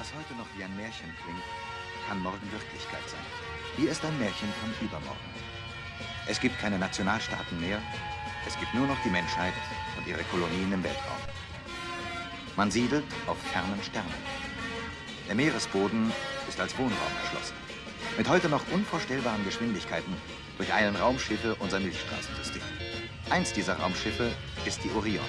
Was heute noch wie ein Märchen klingt, kann morgen Wirklichkeit sein. Wie ist ein Märchen von übermorgen? Es gibt keine Nationalstaaten mehr, es gibt nur noch die Menschheit und ihre Kolonien im Weltraum. Man siedelt auf fernen Sternen. Der Meeresboden ist als Wohnraum erschlossen. Mit heute noch unvorstellbaren Geschwindigkeiten durcheilen Raumschiffe unser Milchstraßensystem. Eins dieser Raumschiffe ist die Orion.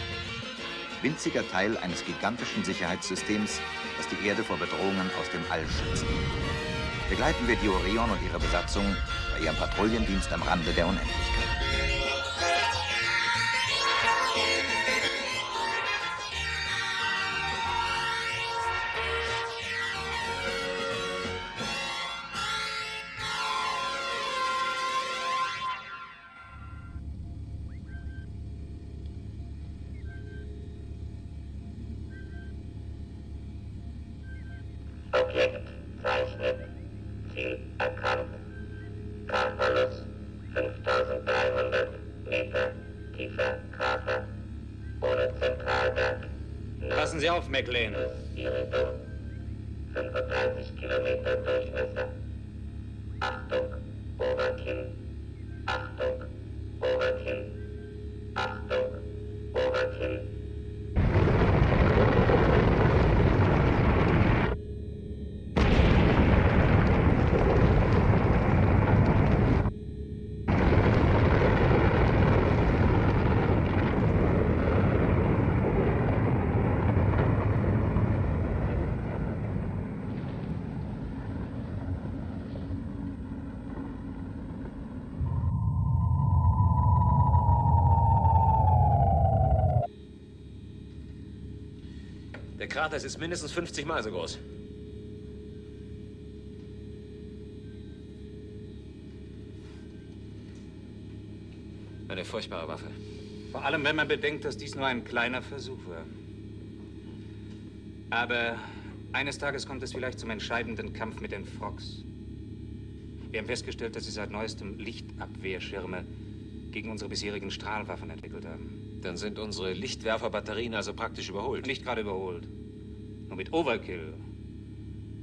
Winziger Teil eines gigantischen Sicherheitssystems, das die Erde vor Bedrohungen aus dem All schützt. Begleiten wir die Orion und ihre Besatzung bei ihrem Patrouillendienst am Rande der Unendlichkeit. Objekt zeichnet, Ziel erkannt. K-Verlust 5300 Meter tiefer Krater ohne Zentralwerk. Passen Sie auf, McLean. Iridum 35 Kilometer Durchmesser. Achtung, Overkill. Achtung, Overkill. Achtung, Overkill. Der Krater ist mindestens 50 Mal so groß. Eine furchtbare Waffe. Vor allem, wenn man bedenkt, dass dies nur ein kleiner Versuch war. Aber eines Tages kommt es vielleicht zum entscheidenden Kampf mit den Frogs. Wir haben festgestellt, dass sie seit neuestem Lichtabwehrschirme gegen unsere bisherigen Strahlwaffen entwickelt haben. Dann sind unsere Lichtwerferbatterien also praktisch überholt. Nicht gerade überholt. Nur mit Overkill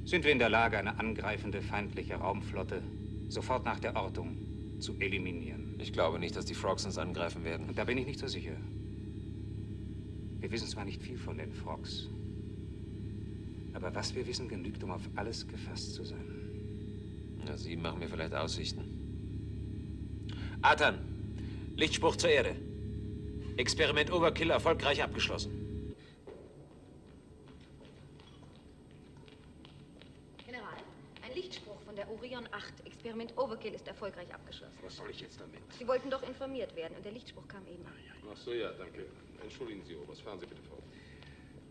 sind wir in der Lage, eine angreifende feindliche Raumflotte sofort nach der Ortung zu eliminieren. Ich glaube nicht, dass die Frogs uns angreifen werden. Und da bin ich nicht so sicher. Wir wissen zwar nicht viel von den Frogs, aber was wir wissen, genügt, um auf alles gefasst zu sein. Na, Sie machen mir vielleicht Aussichten. Athan, Lichtspruch zur Erde. Experiment Overkill erfolgreich abgeschlossen. General, ein Lichtspruch von der Orion 8. Experiment Overkill ist erfolgreich abgeschlossen. Was soll ich jetzt damit? Sie wollten doch informiert werden und der Lichtspruch kam eben. Ach so, ja, danke. Entschuldigen Sie, Oberst. Fahren Sie bitte fort.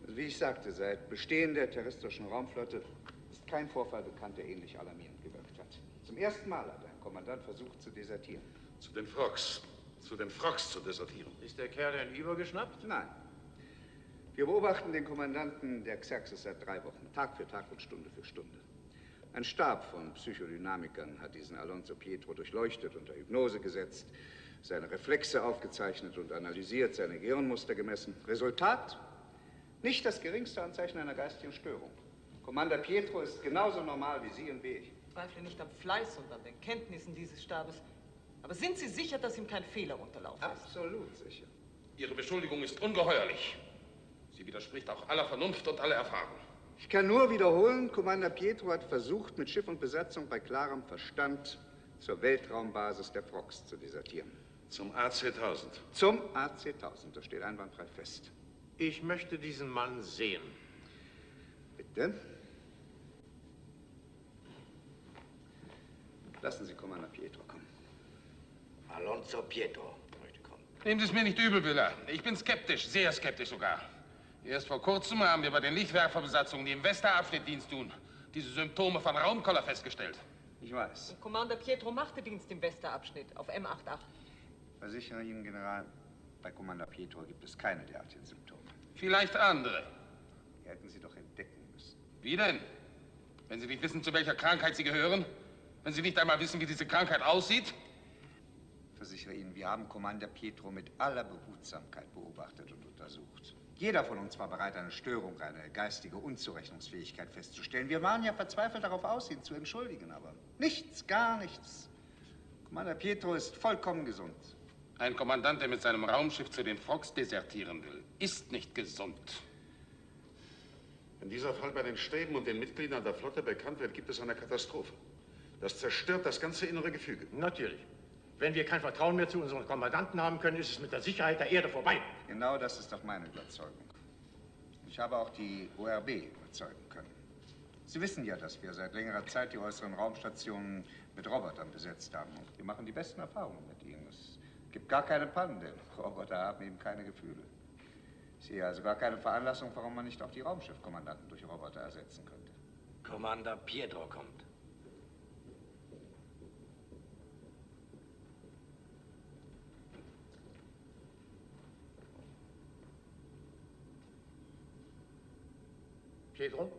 Also wie ich sagte, seit Bestehen der terrestrischen Raumflotte ist kein Vorfall bekannt, der ähnlich alarmierend gewirkt hat. Zum ersten Mal hat ein Kommandant versucht zu desertieren. Zu den Frogs. Zu den Frogs zu desertieren. Ist der Kerl denn übergeschnappt? Nein. Wir beobachten den Kommandanten der Xerxes seit 3 Wochen, Tag für Tag und Stunde für Stunde. Ein Stab von Psychodynamikern hat diesen Alonso Pietro durchleuchtet, unter Hypnose gesetzt, seine Reflexe aufgezeichnet und analysiert, seine Gehirnmuster gemessen. Resultat? Nicht das geringste Anzeichen einer geistigen Störung. Commander Pietro ist genauso normal wie Sie und wie ich. Ich zweifle nicht am Fleiß und an den Kenntnissen dieses Stabes. Aber sind Sie sicher, dass ihm kein Fehler unterlaufen ist? Absolut sicher. Ihre Beschuldigung ist ungeheuerlich. Sie widerspricht auch aller Vernunft und aller Erfahrung. Ich kann nur wiederholen, Commander Pietro hat versucht, mit Schiff und Besatzung bei klarem Verstand zur Weltraumbasis der Frogs zu desertieren. Zum AC-1000. Zum AC-1000, das steht einwandfrei fest. Ich möchte diesen Mann sehen. Bitte? Lassen Sie Commander Pietro kommen. Alonso Pietro möchte kommen. Nehmen Sie es mir nicht übel, Willer. Ich bin skeptisch, sehr skeptisch sogar. Erst vor kurzem haben wir bei den Lichtwerferbesatzungen, die im Westerabschnitt Dienst tun, diese Symptome von Raumkoller festgestellt. Ich weiß. Und Commander Pietro machte Dienst im Westerabschnitt auf M88. Versichere Ihnen, General, bei Commander Pietro gibt es keine derartigen Symptome. Vielleicht andere. Die hätten Sie doch entdecken müssen. Wie denn? Wenn Sie nicht wissen, zu welcher Krankheit Sie gehören? Wenn Sie nicht einmal wissen, wie diese Krankheit aussieht? Ich versichere Ihnen, wir haben Commander Pietro mit aller Behutsamkeit beobachtet und untersucht. Jeder von uns war bereit, eine Störung, eine geistige Unzurechnungsfähigkeit festzustellen. Wir waren ja verzweifelt darauf aus, ihn zu entschuldigen, aber nichts, gar nichts. Commander Pietro ist vollkommen gesund. Ein Kommandant, der mit seinem Raumschiff zu den Frogs desertieren will, ist nicht gesund. Wenn dieser Fall bei den Stäben und den Mitgliedern der Flotte bekannt wird, gibt es eine Katastrophe. Das zerstört das ganze innere Gefüge. Natürlich. Wenn wir kein Vertrauen mehr zu unseren Kommandanten haben können, ist es mit der Sicherheit der Erde vorbei. Genau das ist doch meine Überzeugung. Ich habe auch die ORB überzeugen können. Sie wissen ja, dass wir seit längerer Zeit die äußeren Raumstationen mit Robotern besetzt haben. Und wir machen die besten Erfahrungen mit ihnen. Es gibt gar keine Pannen, denn Roboter haben eben keine Gefühle. Ich sehe also gar keine Veranlassung, warum man nicht auch die Raumschiffkommandanten durch Roboter ersetzen könnte. Commander Pietro kommt. Pietro?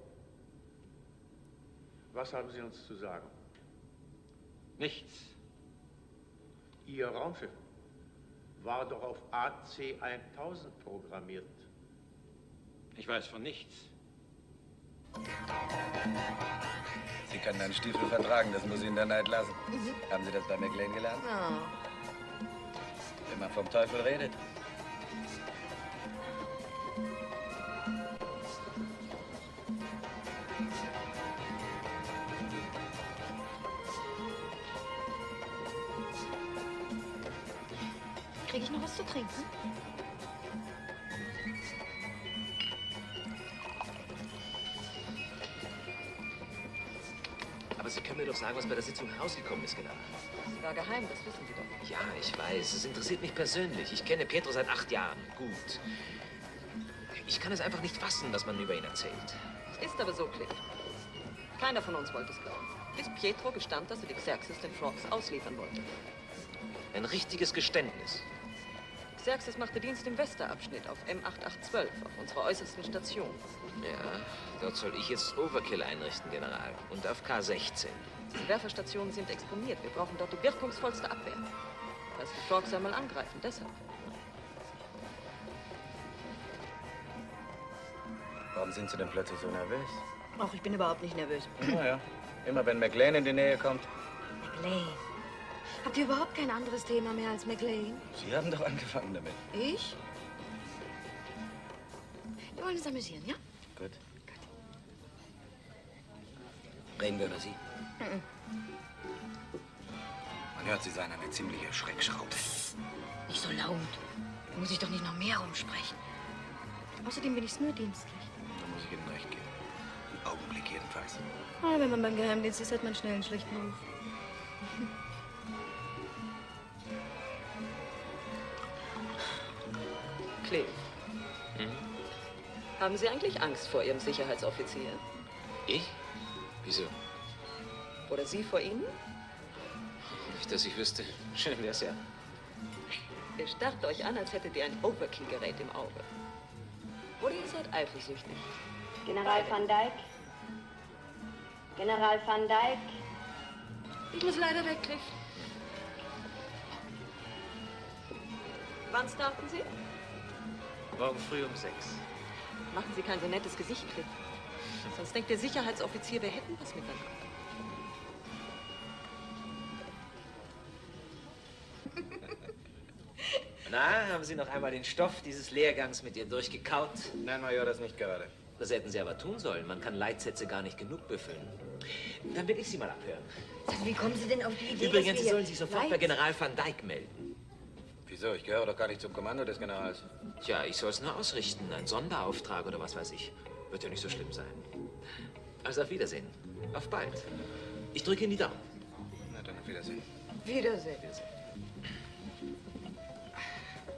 Was haben Sie uns zu sagen? Nichts. Ihr Raumschiff war doch auf AC-1000 programmiert. Ich weiß von nichts. Sie können einen Stiefel vertragen, das muss Ihnen der Neid lassen. Haben Sie das bei McLean gelernt? Ja. Wenn man vom Teufel redet. Kriege ich noch was zu trinken? Aber Sie können mir doch sagen, was bei der Sitzung herausgekommen ist, General. Sie war geheim, das wissen Sie doch. Ja, ich weiß. Es interessiert mich persönlich. Ich kenne Pietro seit 8 Jahren. Gut. Ich kann es einfach nicht fassen, was man über ihn erzählt. Ist aber so, Cliff. Keiner von uns wollte es glauben. Bis Pietro gestand, dass er die Xerxes den Frogs ausliefern wollte. Ein richtiges Geständnis. Xerxes machte Dienst im Westerabschnitt auf M8812, auf unserer äußersten Station. Ja, dort soll ich jetzt Overkill einrichten, General. Und auf K16. Die Werferstationen sind exponiert. Wir brauchen dort die wirkungsvollste Abwehr. Falls die Frogs einmal angreifen, deshalb. Warum sind Sie denn plötzlich so nervös? Ach, ich bin überhaupt nicht nervös. Naja, immer wenn McLean in die Nähe kommt. McLean. Habt ihr überhaupt kein anderes Thema mehr als McLean? Sie haben doch angefangen damit. Ich? Wir wollen uns amüsieren, ja? Gut. Reden wir über Sie? Mhm. Man hört, Sie seien eine ziemliche Schreckschraube. Nicht so laut. Da muss ich doch nicht noch mehr rumsprechen. Außerdem bin ich nur dienstlich. Da muss ich Ihnen recht geben. Im Augenblick jedenfalls. Ah, wenn man beim Geheimdienst ist, hat man schnell einen schlechten Ruf. Cliff. Haben Sie eigentlich Angst vor Ihrem Sicherheitsoffizier? Ich? Wieso? Oder Sie vor Ihnen? Nicht, dass ich wüsste. Schön wär's ja. Ihr starrt euch an, als hättet ihr ein Overkill-Gerät im Auge. Oder ihr seid eifersüchtig. General van Dijk. General van Dijk. Ich muss leider weg, Cliff. Wann starten Sie? Morgen früh um 6. Machen Sie kein so nettes Gesicht, Cliff. Sonst denkt der Sicherheitsoffizier, wir hätten was miteinander. Na, haben Sie noch einmal den Stoff dieses Lehrgangs mit ihr durchgekaut? Nein, Major, das nicht gerade. Das hätten Sie aber tun sollen. Man kann Leitsätze gar nicht genug befüllen. Dann will ich Sie mal abhören. Wie kommen Sie denn auf die Idee, Übrigens, dass Sie wir sollen sich sofort bei General van Dijk melden. Wieso? Ich gehöre doch gar nicht zum Kommando des Generals. Tja, ich soll es nur ausrichten. Ein Sonderauftrag oder was weiß ich. Wird ja nicht so schlimm sein. Also auf Wiedersehen. Auf bald. Ich drücke Ihnen die Daumen. Na dann, auf Wiedersehen. Wiedersehen.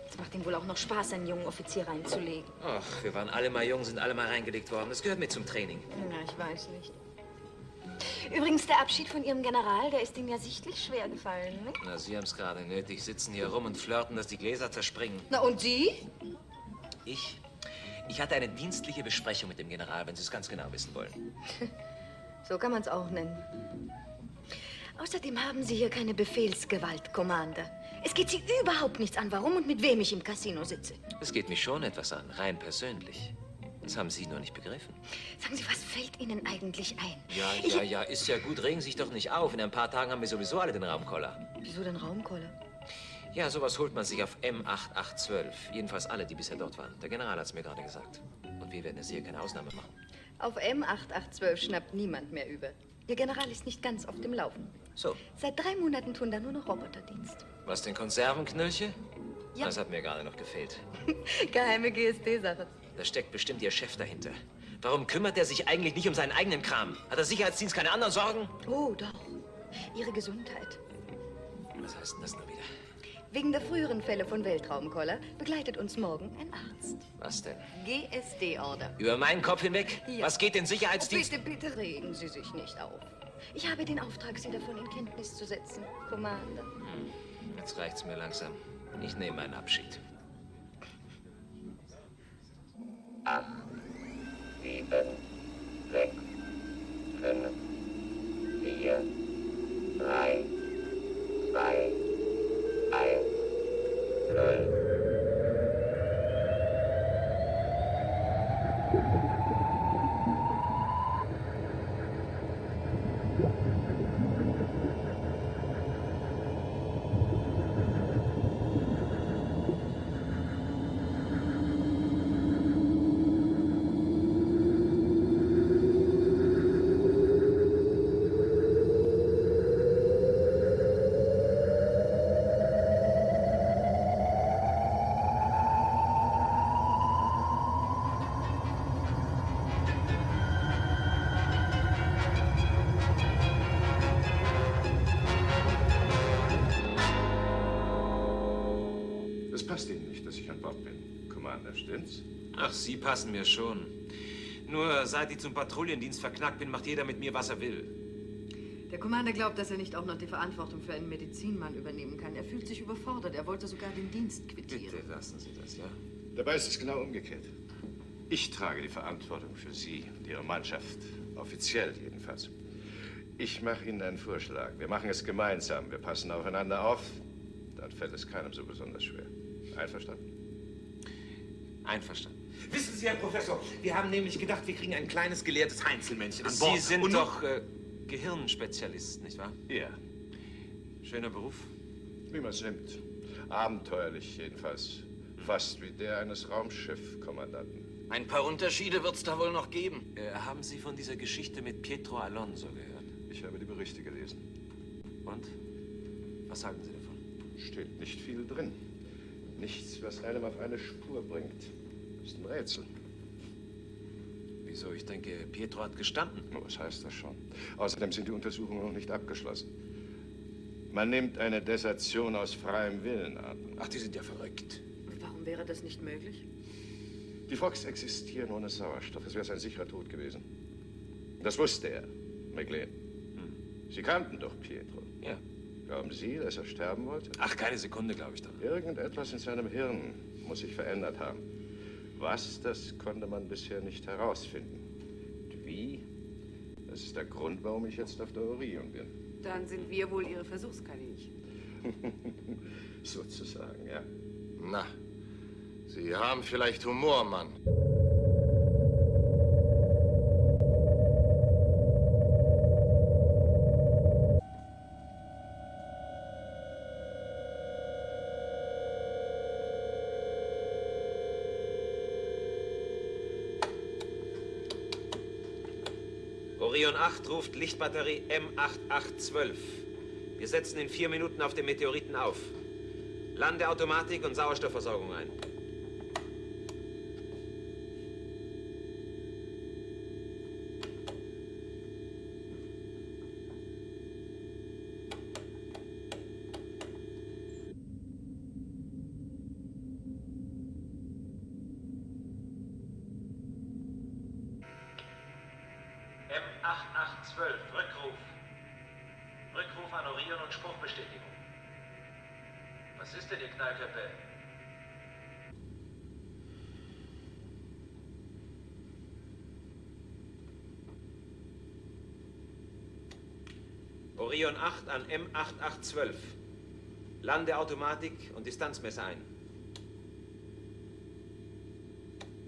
Es macht ihm wohl auch noch Spaß, einen jungen Offizier reinzulegen. Ach, wir waren alle mal jung, sind alle mal reingelegt worden. Das gehört mit zum Training. Na, ich weiß nicht. Übrigens, der Abschied von Ihrem General, der ist Ihnen ja sichtlich schwer gefallen, ne? Na, Sie haben es gerade nötig. Sitzen hier rum und flirten, dass die Gläser zerspringen. Na, und Sie? Ich hatte eine dienstliche Besprechung mit dem General, wenn Sie es ganz genau wissen wollen. So kann man es auch nennen. Außerdem haben Sie hier keine Befehlsgewalt, Commander. Es geht Sie überhaupt nichts an, warum und mit wem ich im Casino sitze. Es geht mich schon etwas an, rein persönlich. Das haben Sie nur nicht begriffen. Sagen Sie, was fällt Ihnen eigentlich ein? Ja, ist ja gut. Regen Sie sich doch nicht auf. In ein paar Tagen haben wir sowieso alle den Raumkoller. Wieso den Raumkoller? Ja, sowas holt man sich auf M8812. Jedenfalls alle, die bisher dort waren. Der General hat es mir gerade gesagt. Und wir werden jetzt hier keine Ausnahme machen. Auf M8812 schnappt niemand mehr über. Ihr General ist nicht ganz auf dem Laufen. So. Seit 3 Monaten tun da nur noch Roboterdienst. Was, den Konservenknöllche? Ja. Das hat mir gerade noch gefehlt. Geheime GSD-Sache. Da steckt bestimmt Ihr Chef dahinter. Warum kümmert er sich eigentlich nicht um seinen eigenen Kram? Hat der Sicherheitsdienst keine anderen Sorgen? Oh, doch. Ihre Gesundheit. Was heißt denn das nur wieder? Wegen der früheren Fälle von Weltraumkoller begleitet uns morgen ein Arzt. Was denn? GSD-Order. Über meinen Kopf hinweg? Ja. Was geht den Sicherheitsdienst? Oh, bitte regen Sie sich nicht auf. Ich habe den Auftrag, Sie davon in Kenntnis zu setzen, Commander. Jetzt reicht's mir langsam. Ich nehme meinen Abschied. 8, 7, 6, 5, 4, 3, 2, 1, 0. Es passt Ihnen nicht, dass ich an Bord bin, Commander, stimmt's? Ach, Sie passen mir schon. Nur seit ich zum Patrouillendienst verknackt bin, macht jeder mit mir, was er will. Der Commander glaubt, dass er nicht auch noch die Verantwortung für einen Medizinmann übernehmen kann. Er fühlt sich überfordert. Er wollte sogar den Dienst quittieren. Bitte lassen Sie das, ja? Dabei ist es genau umgekehrt. Ich trage die Verantwortung für Sie und Ihre Mannschaft. Offiziell jedenfalls. Ich mache Ihnen einen Vorschlag. Wir machen es gemeinsam. Wir passen aufeinander auf. Dann fällt es keinem so besonders schwer. Einverstanden? Einverstanden. Wissen Sie, Herr Professor, wir haben nämlich gedacht, wir kriegen ein kleines gelehrtes Heinzelmännchen an Bord. Sie sind Und doch Gehirnspezialist, nicht wahr? Ja. Schöner Beruf. Wie man es nimmt. Abenteuerlich jedenfalls. Fast wie der eines Raumschiffkommandanten. Ein paar Unterschiede wird's da wohl noch geben. Haben Sie von dieser Geschichte mit Pietro Alonso gehört? Ich habe die Berichte gelesen. Und? Was halten Sie davon? Steht nicht viel drin. Nichts, was einem auf eine Spur bringt. Ist ein Rätsel. Wieso? Ich denke, Pietro hat gestanden. Was heißt das schon? Außerdem sind die Untersuchungen noch nicht abgeschlossen. Man nimmt eine Desertion aus freiem Willen an. Ach, die sind ja verrückt. Warum wäre das nicht möglich? Die Fox existieren ohne Sauerstoff. Es wäre sein sicherer Tod gewesen. Das wusste er, McLean. Sie kannten doch Pietro. Ja. Glauben Sie, dass er sterben wollte? Ach, keine Sekunde, glaube ich doch. Irgendetwas in seinem Hirn muss sich verändert haben. Was, das konnte man bisher nicht herausfinden. Und wie? Das ist der Grund, warum ich jetzt auf der Orion bin. Dann sind wir wohl Ihre Versuchskaninchen. Sozusagen, ja. Na, Sie haben vielleicht Humor, Mann. Orion 8 ruft Lichtbatterie M8812. Wir setzen in 4 Minuten auf den Meteoriten auf. Landeautomatik und Sauerstoffversorgung ein. M8812, Rückruf. Rückruf an Orion und Spruchbestätigung. Was ist denn, ihr Knallköpfe? Orion 8 an M8812. Landeautomatik und Distanzmesser ein.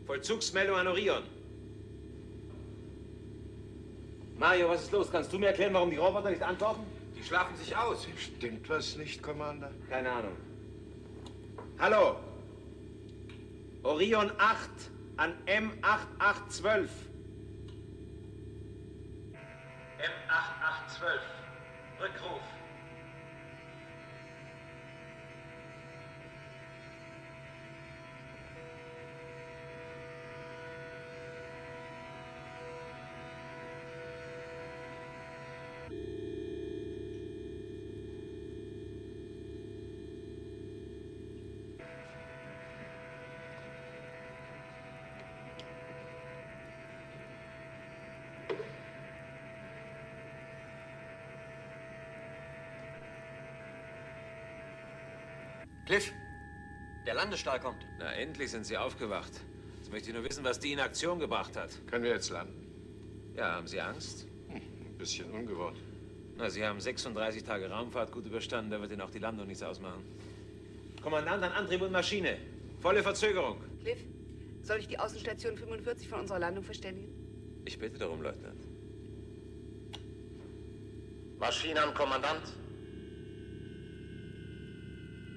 Vollzugsmeldung an Orion. Mario, was ist los? Kannst du mir erklären, warum die Roboter nicht antworten? Die schlafen sich aus. Stimmt was nicht, Commander? Keine Ahnung. Hallo? Orion 8 an M8812. M8812. Rückruf. Cliff, der Landestall kommt. Na, endlich sind Sie aufgewacht. Jetzt möchte ich nur wissen, was die in Aktion gebracht hat. Können wir jetzt landen? Ja, haben Sie Angst? Ein bisschen ungewohnt. Na, Sie haben 36 Tage Raumfahrt gut überstanden, da wird Ihnen auch die Landung nichts ausmachen. Kommandant an Antrieb und Maschine. Volle Verzögerung. Cliff, soll ich die Außenstation 45 von unserer Landung verständigen? Ich bitte darum, Leutnant. Maschine an Kommandant.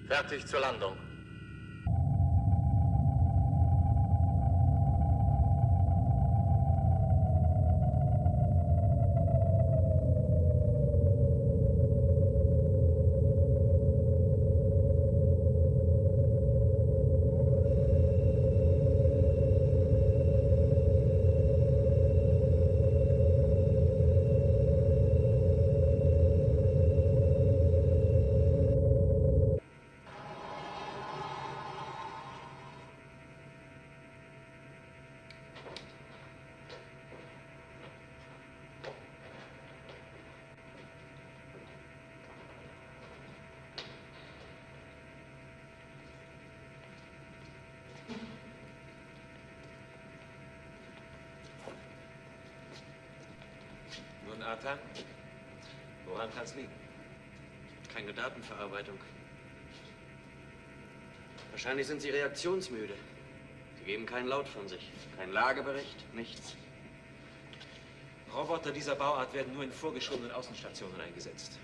Fertig zur Landung. Nun, Arthur, woran kann es liegen? Keine Datenverarbeitung. Wahrscheinlich sind sie reaktionsmüde. Sie geben keinen Laut von sich. Kein Lagebericht, nichts. Roboter dieser Bauart werden nur in vorgeschobenen Außenstationen eingesetzt.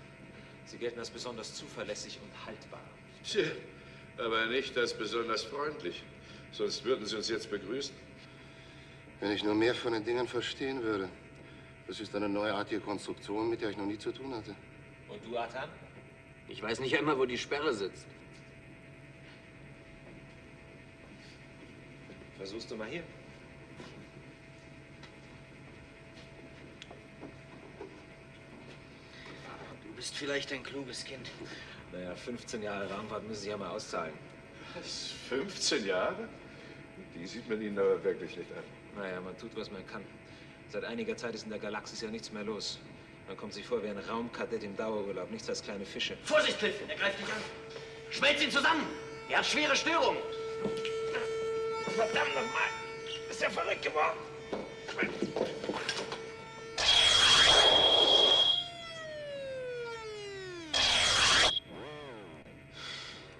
Sie gelten als besonders zuverlässig und haltbar. Tja, aber nicht als besonders freundlich. Sonst würden Sie uns jetzt begrüßen. Wenn ich nur mehr von den Dingen verstehen würde. Das ist eine neuartige Konstruktion, mit der ich noch nie zu tun hatte. Und du, Arthur? Ich weiß nicht einmal, wo die Sperre sitzt. Versuchst du mal hier? Du bist vielleicht ein kluges Kind. Naja, 15 Jahre Raumfahrt müssen Sie ja mal auszahlen. Was? 15 Jahre? Die sieht man Ihnen aber wirklich nicht an. Naja, man tut, was man kann. Seit einiger Zeit ist in der Galaxis ja nichts mehr los. Man kommt sich vor wie ein Raumkadett im Dauerurlaub, nichts als kleine Fische. Vorsicht, Cliff! Er greift dich an. Schmelz ihn zusammen! Er hat schwere Störungen. Verdammt nochmal! Ist ja verrückt geworden!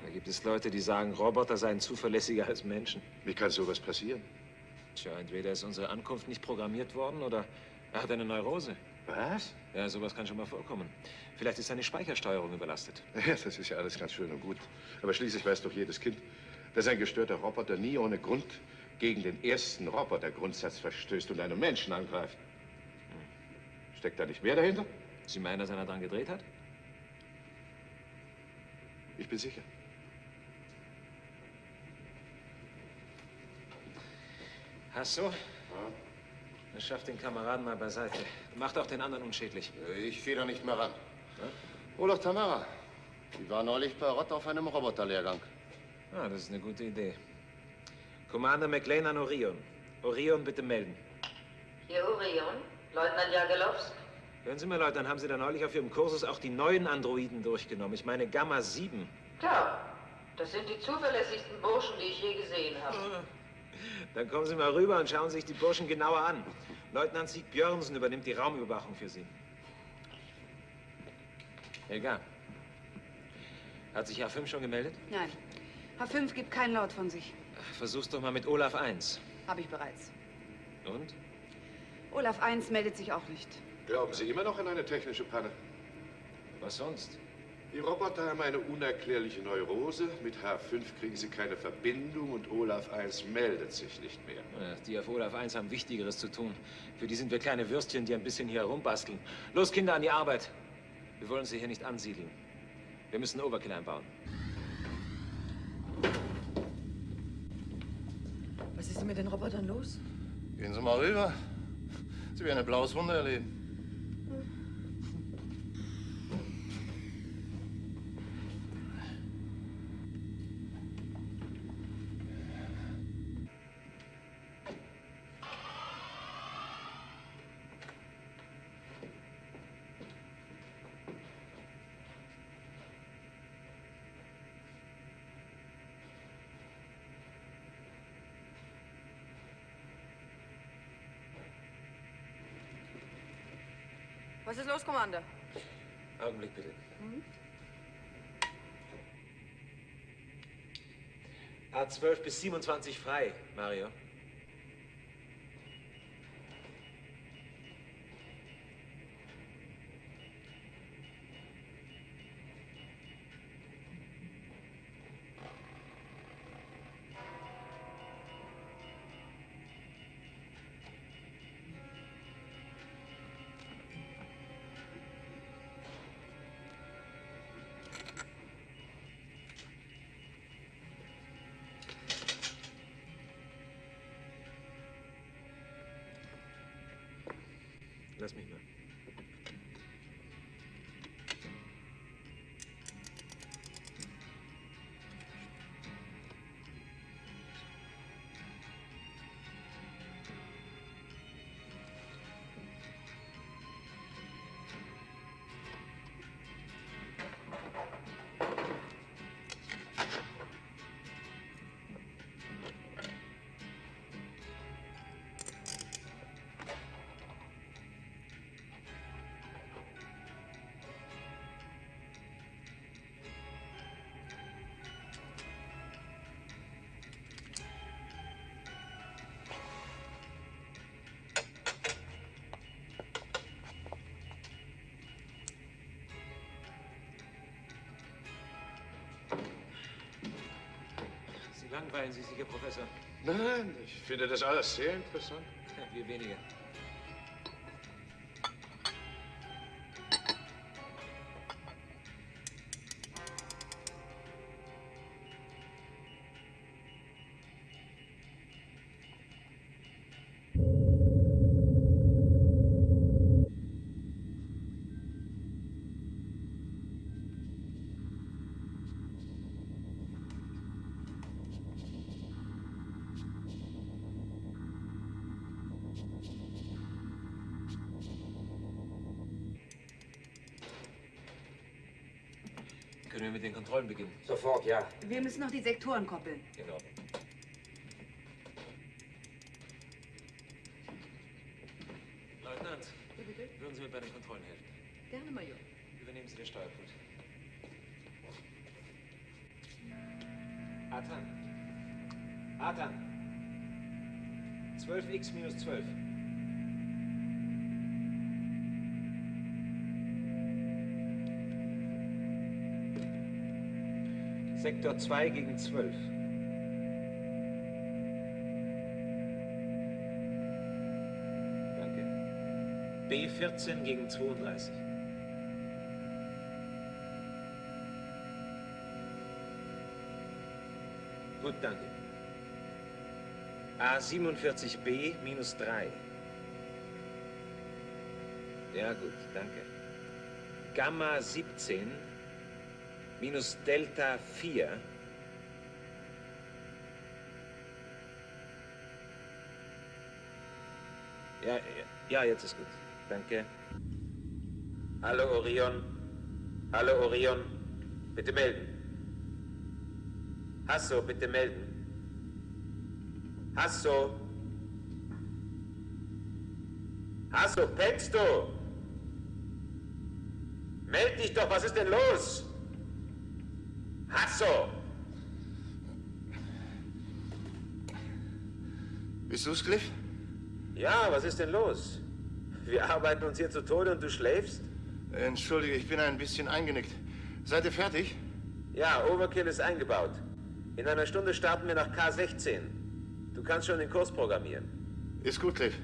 Da gibt es Leute, die sagen, Roboter seien zuverlässiger als Menschen. Wie kann sowas passieren? Tja, entweder ist unsere Ankunft nicht programmiert worden oder er hat eine Neurose. Was? Ja, sowas kann schon mal vorkommen. Vielleicht ist seine Speichersteuerung überlastet. Ja, das ist ja alles ganz schön und gut. Aber schließlich weiß doch jedes Kind, dass ein gestörter Roboter nie ohne Grund gegen den ersten Robotergrundsatz verstößt und einen Menschen angreift. Steckt da nicht mehr dahinter? Sie meinen, dass einer dran gedreht hat? Ich bin sicher. Hast du? Dann schaff den Kameraden mal beiseite. Macht auch den anderen unschädlich. Ich gehe da nicht mehr ran. Hol doch Tamara. Die war neulich bei Rott auf einem Roboterlehrgang. Ah, das ist eine gute Idee. Commander McLean an Orion. Orion, bitte melden. Hier Orion, Leutnant Jagelowski. Hören Sie mal, Leutnant, haben Sie da neulich auf Ihrem Kursus auch die neuen Androiden durchgenommen? Ich meine Gamma 7. Tja, das sind die zuverlässigsten Burschen, die ich je gesehen habe. Dann kommen Sie mal rüber und schauen sich die Burschen genauer an. Leutnant Sieg Björnsen übernimmt die Raumüberwachung für Sie. Helga, Hat sich H5 schon gemeldet? Nein. H5 gibt keinen Laut von sich. Versuch's doch mal mit Olaf 1. Habe ich bereits. Und? Olaf 1 meldet sich auch nicht. Glauben Sie immer noch an eine technische Panne? Was sonst? Die Roboter haben eine unerklärliche Neurose. Mit H5 kriegen sie keine Verbindung und Olaf 1 meldet sich nicht mehr. Ja, die auf Olaf 1 haben Wichtigeres zu tun. Für die sind wir kleine Würstchen, die ein bisschen hier herumbasteln. Los, Kinder, an die Arbeit. Wir wollen sie hier nicht ansiedeln. Wir müssen Overkill einbauen. Was ist denn mit den Robotern los? Gehen Sie mal rüber. Sie werden ein blaues Wunder erleben. Was ist los, Commander? Augenblick, bitte. A12 bis 27 frei, Mario. Lass mich mal. Langweilen Sie sich, Herr Professor? Nein, ich finde das alles sehr interessant. Wir weniger. Können wir mit den Kontrollen beginnen? Sofort, ja. Wir müssen noch die Sektoren koppeln. Genau. Leutnant, würden Sie mir bei den Kontrollen helfen? Gerne, Major. Übernehmen Sie den Steuerpult. Atan. Atan. 12x minus 12. Sektor 2 gegen 12. Danke. B14 gegen 32. Gut, danke. A47B minus 3. Ja, gut, danke. Gamma 17 minus Delta 4. Ja, jetzt ist gut. Danke. Hallo, Orion. Hallo, Orion. Bitte melden. Hasso, bitte melden. Hasso. Hasso, pennst du? Meld dich doch, was ist denn los? Hasso! Bist du's, Cliff? Ja, was ist denn los? Wir arbeiten uns hier zu Tode und du schläfst? Entschuldige, ich bin ein bisschen eingenickt. Seid ihr fertig? Ja, Overkill ist eingebaut. In einer Stunde starten wir nach K16. Du kannst schon den Kurs programmieren. Ist gut, Cliff.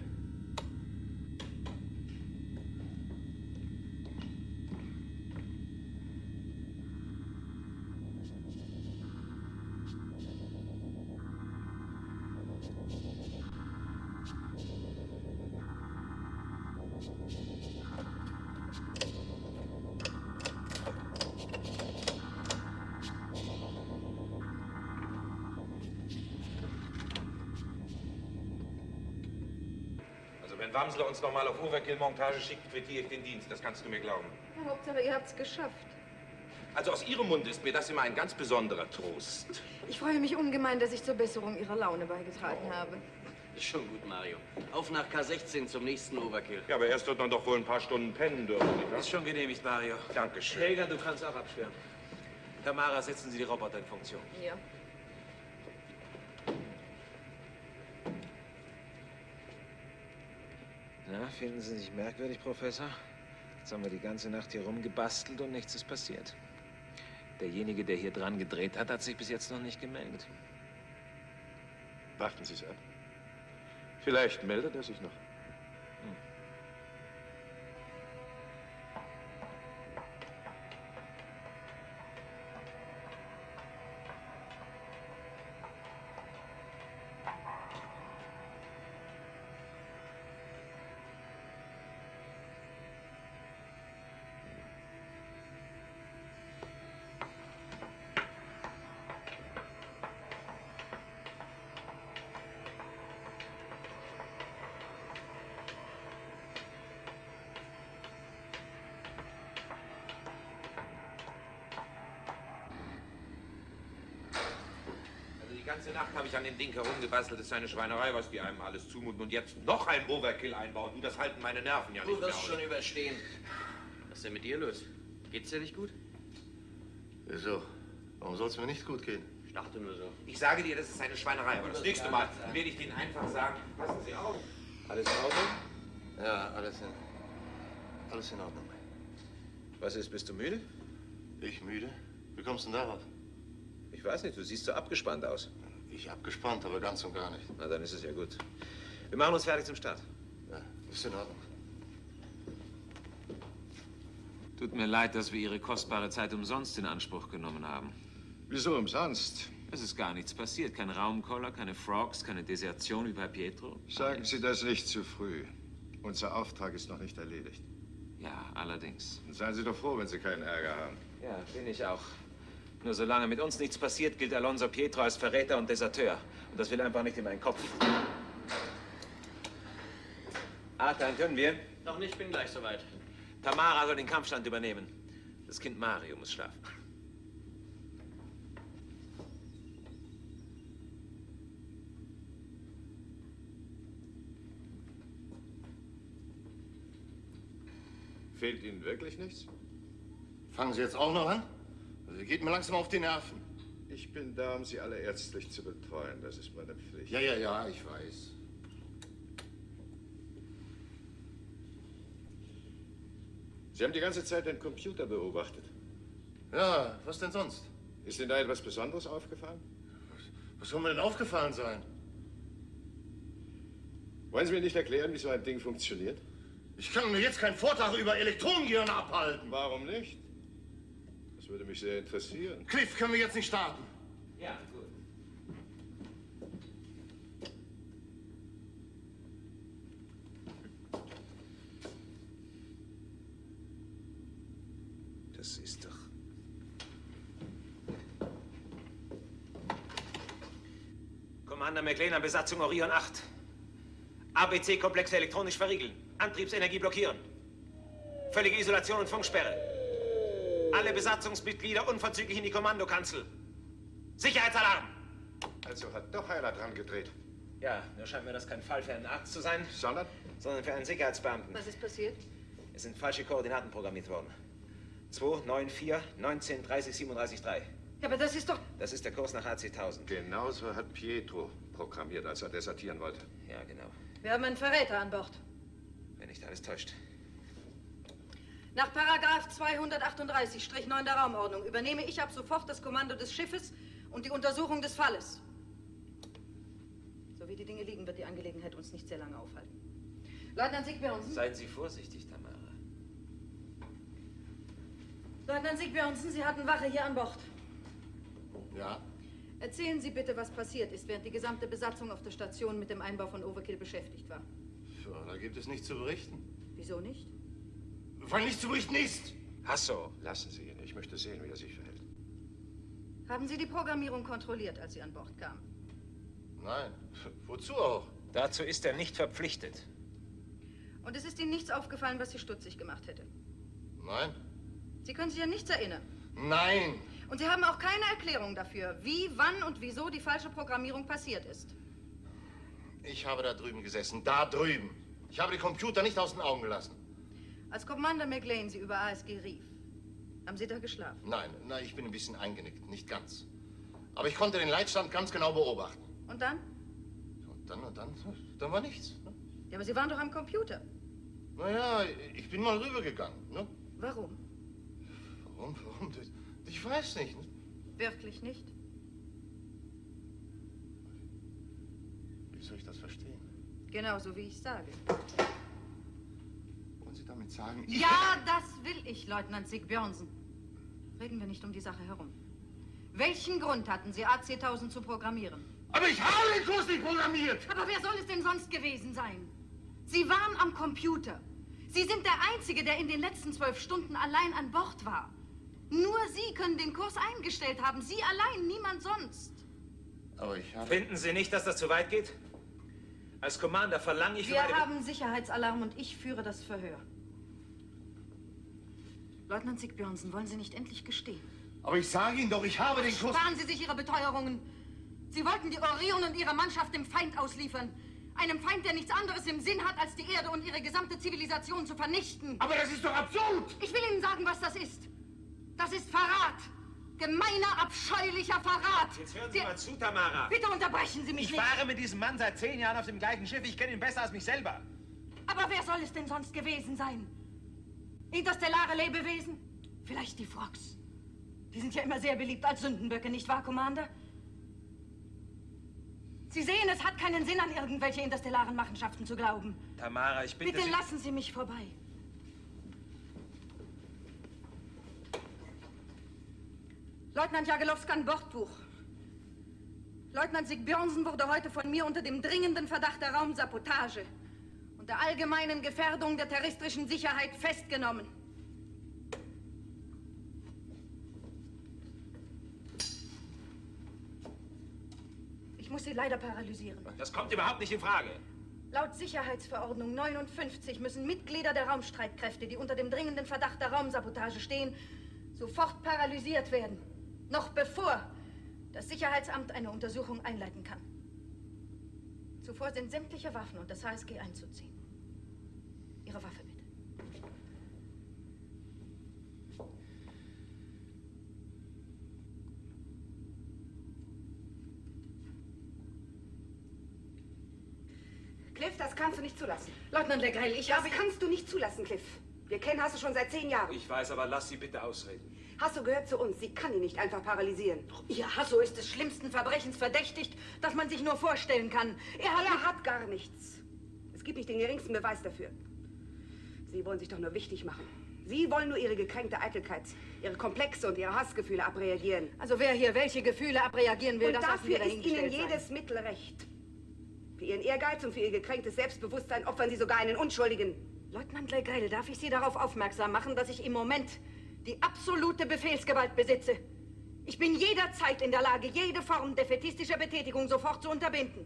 Wenn Wamsler uns nochmal auf Overkill-Montage schickt, quittiere ich den Dienst. Das kannst du mir glauben. Ja, Hauptsache, ihr habt's geschafft. Also aus Ihrem Mund ist mir das immer ein ganz besonderer Trost. Ich freue mich ungemein, dass ich zur Besserung Ihrer Laune beigetragen habe. Ist schon gut, Mario. Auf nach K16 zum nächsten Overkill. Ja, aber erst wird man doch wohl ein paar Stunden pennen dürfen, nicht wahr? Ist schon genehmigt, Mario. Dankeschön. Helga, du kannst auch abschwören. Tamara, setzen Sie die Roboter in Funktion. Ja. Na, finden Sie sich merkwürdig, Professor? Jetzt haben wir die ganze Nacht hier rumgebastelt und nichts ist passiert. Derjenige, der hier dran gedreht hat, hat sich bis jetzt noch nicht gemeldet. Warten Sie es ab. Vielleicht meldet er sich noch. Die ganze Nacht habe ich an dem Ding herumgebastelt. Das ist eine Schweinerei, was die einem alles zumuten. Und jetzt noch ein Overkill einbauen. Du, das halten meine Nerven ja nicht Du mehr wirst aus. schon überstehen. Was ist denn mit dir los? Geht's dir nicht gut? Wieso? Warum soll es mir nicht gut gehen? Ich dachte nur so. Ich sage dir, das ist eine Schweinerei. Aber das nächste Mal werde ich denen einfach sagen, passen Sie auf. Alles in Ordnung? Ja, alles in Ordnung. Was ist, bist du müde? Ich müde? Wie kommst du denn darauf? Ich weiß nicht, du siehst so abgespannt aus. Ich abgespannt, aber ganz und gar nicht. Na, dann ist es ja gut. Wir machen uns fertig zum Start. Ja, ist in Ordnung. Tut mir leid, dass wir Ihre kostbare Zeit umsonst in Anspruch genommen haben. Wieso umsonst? Es ist gar nichts passiert. Kein Raumkoller, keine Frogs, keine Desertion wie bei Pietro. Sagen Sie das nicht zu früh. Unser Auftrag ist noch nicht erledigt. Ja, allerdings. Und seien Sie doch froh, wenn Sie keinen Ärger haben. Ja, bin ich auch. Nur solange mit uns nichts passiert, gilt Alonso Pietro als Verräter und Deserteur. Und das will einfach nicht in meinen Kopf. Artan, können wir? Noch nicht, bin gleich soweit. Tamara soll den Kampfstand übernehmen. Das Kind Mario muss schlafen. Fehlt Ihnen wirklich nichts? Fangen Sie jetzt auch noch an? Also, geht mir langsam auf die Nerven. Ich bin da, um Sie alle ärztlich zu betreuen. Das ist meine Pflicht. Ja, ich weiß. Sie haben die ganze Zeit den Computer beobachtet. Ja, was denn sonst? Ist Ihnen da etwas Besonderes aufgefallen? Was soll mir denn aufgefallen sein? Wollen Sie mir nicht erklären, wie so ein Ding funktioniert? Ich kann mir jetzt keinen Vortrag über Elektronengehirn abhalten. Warum nicht? Das würde mich sehr interessieren. Cliff, können wir jetzt nicht starten? Ja, gut. Das ist doch... Commander McLean an Besatzung Orion 8. ABC-Komplexe elektronisch verriegeln. Antriebsenergie blockieren. Völlige Isolation und Funksperre. Alle Besatzungsmitglieder unverzüglich in die Kommandokanzel. Sicherheitsalarm! Also hat doch einer dran gedreht. Ja, nur scheint mir das kein Fall für einen Arzt zu sein. Sondern für einen Sicherheitsbeamten. Was ist passiert? Es sind falsche Koordinaten programmiert worden. 2, 9, 4, 19, 30, 37, 3. Ja, aber das ist doch... Das ist der Kurs nach AC 1000. Genauso hat Pietro programmiert, als er desertieren wollte. Ja, genau. Wir haben einen Verräter an Bord. Wenn nicht alles täuscht. Nach Paragraph 238-9 der Raumordnung übernehme ich ab sofort das Kommando des Schiffes und die Untersuchung des Falles. So wie die Dinge liegen, wird die Angelegenheit uns nicht sehr lange aufhalten. Leutnant Sigbjörnsen. Seien Sie vorsichtig, Tamara. Leutnant Sigbjörnsen, Sie hatten Wache hier an Bord. Ja? Erzählen Sie bitte, was passiert ist, während die gesamte Besatzung auf der Station mit dem Einbau von Overkill beschäftigt war. Ja, da gibt es nichts zu berichten. Wieso nicht? Weil nichts zu berichten ist! Hasso, lassen Sie ihn. Ich möchte sehen, wie er sich verhält. Haben Sie die Programmierung kontrolliert, als Sie an Bord kamen? Nein. Wozu auch? Dazu ist er nicht verpflichtet. Und es ist Ihnen nichts aufgefallen, was Sie stutzig gemacht hätte? Nein. Sie können sich an nichts erinnern? Nein. Und Sie haben auch keine Erklärung dafür, wie, wann und wieso die falsche Programmierung passiert ist? Ich habe da drüben gesessen. Da drüben. Ich habe die Computer nicht aus den Augen gelassen. Als Commander McLean Sie über ASG rief, haben Sie da geschlafen? Nein, ich bin ein bisschen eingenickt. Nicht ganz. Aber ich konnte den Leitstand ganz genau beobachten. Und dann? Und dann war nichts. Ja, aber Sie waren doch am Computer. Naja, ich bin mal rübergegangen. Ne? Warum? Warum? Ich weiß nicht. Ne? Wirklich nicht? Wie soll ich das verstehen? Genauso wie ich sage. Wollen Sie damit sagen, Ja, das will ich, Leutnant Sigbjörnsen. Reden wir nicht um die Sache herum. Welchen Grund hatten Sie, AC 1000 zu programmieren? Aber ich habe den Kurs nicht programmiert! Aber wer soll es denn sonst gewesen sein? Sie waren am Computer. Sie sind der Einzige, der in den letzten 12 Stunden allein an Bord war. Nur Sie können den Kurs eingestellt haben. Sie allein, niemand sonst. Aber ich habe... Finden Sie nicht, dass das zu weit geht? Als Commander verlange ich... Wir haben Sicherheitsalarm und ich führe das Verhör. Leutnant Sigbjörnsen, wollen Sie nicht endlich gestehen? Aber ich sage Ihnen doch, ich habe den Kurs... Sparen Sie sich Ihre Beteuerungen. Sie wollten die Orion und ihre Mannschaft dem Feind ausliefern. Einem Feind, der nichts anderes im Sinn hat, als die Erde und ihre gesamte Zivilisation zu vernichten. Aber das ist doch absurd! Ich will Ihnen sagen, was das ist. Das ist Verrat. Gemeiner, abscheulicher Verrat. Jetzt hören Sie mal zu, Tamara. Bitte unterbrechen Sie mich Ich nicht. fahre mit diesem Mann seit 10 Jahren auf dem gleichen Schiff. Ich kenne ihn besser als mich selber. Aber wer soll es denn sonst gewesen sein? Interstellare Lebewesen? Vielleicht die Frogs. Die sind ja immer sehr beliebt als Sündenböcke, nicht wahr, Commander? Sie sehen, es hat keinen Sinn, an irgendwelche interstellaren Machenschaften zu glauben. Tamara, ich bitte Bitte Sie... lassen Sie mich vorbei. Leutnant Jagelowski an Bordbuch. Leutnant Sigbjörnsen wurde heute von mir unter dem dringenden Verdacht der Raumsabotage und der allgemeinen Gefährdung der terrestrischen Sicherheit festgenommen. Ich muss Sie leider paralysieren. Das kommt überhaupt nicht in Frage. Laut Sicherheitsverordnung 59 müssen Mitglieder der Raumstreitkräfte, die unter dem dringenden Verdacht der Raumsabotage stehen, sofort paralysiert werden. Noch bevor das Sicherheitsamt eine Untersuchung einleiten kann. Zuvor sind sämtliche Waffen und das HSG einzuziehen. Ihre Waffe bitte. Cliff, das kannst du nicht zulassen. Leutnant Legreil, Das kannst du nicht zulassen, Cliff. Wir kennen Hasso schon seit 10 Jahren. Ich weiß, aber lass sie bitte ausreden. Hasso gehört zu uns. Sie kann ihn nicht einfach paralysieren. Ihr Hasso ist des schlimmsten Verbrechens verdächtigt, das man sich nur vorstellen kann. Er hat gar nichts. Es gibt nicht den geringsten Beweis dafür. Sie wollen sich doch nur wichtig machen. Sie wollen nur Ihre gekränkte Eitelkeit, Ihre Komplexe und Ihre Hassgefühle abreagieren. Also wer hier welche Gefühle abreagieren will, Und das lassen wir dafür ist Ihnen dahingestellt sein. jedes Mittel recht. Für Ihren Ehrgeiz und für Ihr gekränktes Selbstbewusstsein opfern Sie sogar einen Unschuldigen. Leutnant Legreil, darf ich Sie darauf aufmerksam machen, dass ich im Moment die absolute Befehlsgewalt besitze? Ich bin jederzeit in der Lage, jede Form defätistischer Betätigung sofort zu unterbinden.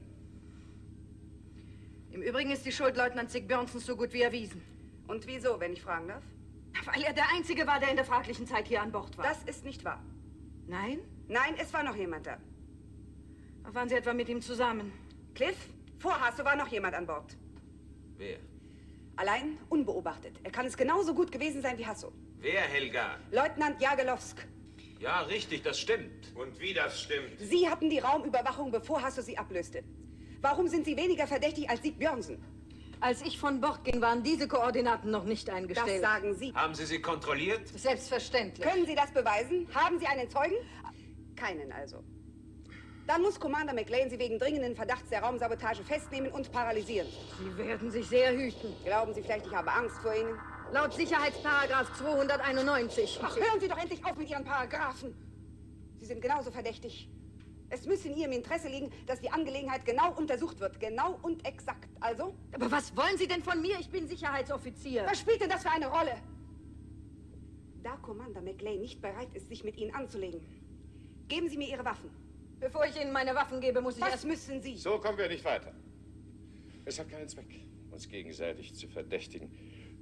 Im Übrigen ist die Schuld Leutnant Sigbjörnsens so gut wie erwiesen. Und wieso, wenn ich fragen darf? Weil er der Einzige war, der in der fraglichen Zeit hier an Bord war. Das ist nicht wahr. Nein? Nein, es war noch jemand da. Waren Sie etwa mit ihm zusammen? Cliff, vor Hasso war noch jemand an Bord. Wer? Allein, unbeobachtet. Er kann es genauso gut gewesen sein wie Hasso. Wer, Helga? Leutnant Jagelowski. Ja, richtig, das stimmt. Und wie das stimmt? Sie hatten die Raumüberwachung, bevor Hasso Sie ablöste. Warum sind Sie weniger verdächtig als Sieg Björnsen? Als ich von Bord ging, waren diese Koordinaten noch nicht eingestellt. Das sagen Sie. Haben Sie sie kontrolliert? Selbstverständlich. Können Sie das beweisen? Haben Sie einen Zeugen? Keinen also. Dann muss Commander McLean Sie wegen dringenden Verdachts der Raumsabotage festnehmen und paralysieren. Sie werden sich sehr hüten. Glauben Sie vielleicht, ich habe Angst vor Ihnen? Laut Sicherheitsparagraf 291. Ach, hören Sie doch endlich auf mit Ihren Paragraphen. Sie sind genauso verdächtig. Es müsste in Ihrem Interesse liegen, dass die Angelegenheit genau untersucht wird. Genau und exakt. Also? Aber was wollen Sie denn von mir? Ich bin Sicherheitsoffizier. Was spielt denn das für eine Rolle? Da Commander McLean nicht bereit ist, sich mit Ihnen anzulegen, geben Sie mir Ihre Waffen. Bevor ich Ihnen meine Waffen gebe, muss ich Was müssen Sie? So kommen wir nicht weiter. Es hat keinen Zweck, uns gegenseitig zu verdächtigen.